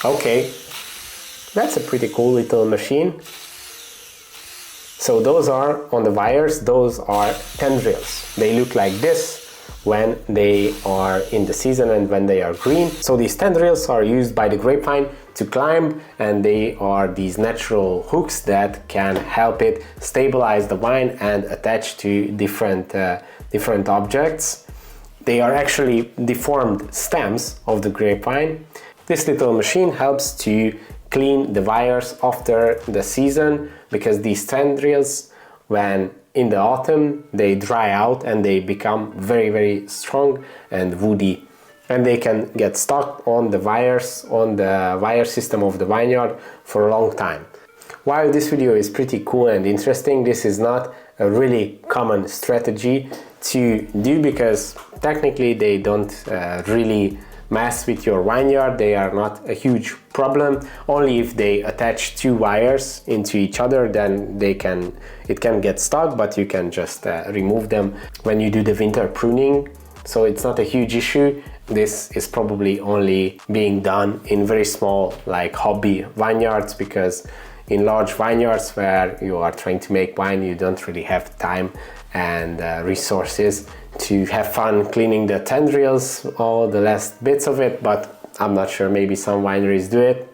Okay, that's a pretty cool little machine. So those are, on the wires, those are tendrils. They look like this when they are in the season and when they are green. So these tendrils are used by the grapevine to climb, and they are these natural hooks that can help it stabilize the vine and attach to different objects. They are actually deformed stems of the grapevine. This little machine helps to clean the wires after the season, because these tendrils, when in the autumn, they dry out and they become very strong and woody, and they can get stuck on the wires, on the wire system of the vineyard for a long time. While this video is pretty cool and interesting, this is not a really common strategy to do, because technically they don't really mess with your vineyard. They are not a huge problem. Only if they attach two wires into each other, then it can get stuck, but you can just remove them when you do the winter pruning. So it's not a huge issue. This is probably only being done in very small, like hobby vineyards, because in large vineyards where you are trying to make wine, you don't really have time and resources to have fun cleaning the tendrils, all the last bits of it. But I'm not sure, maybe some wineries do it.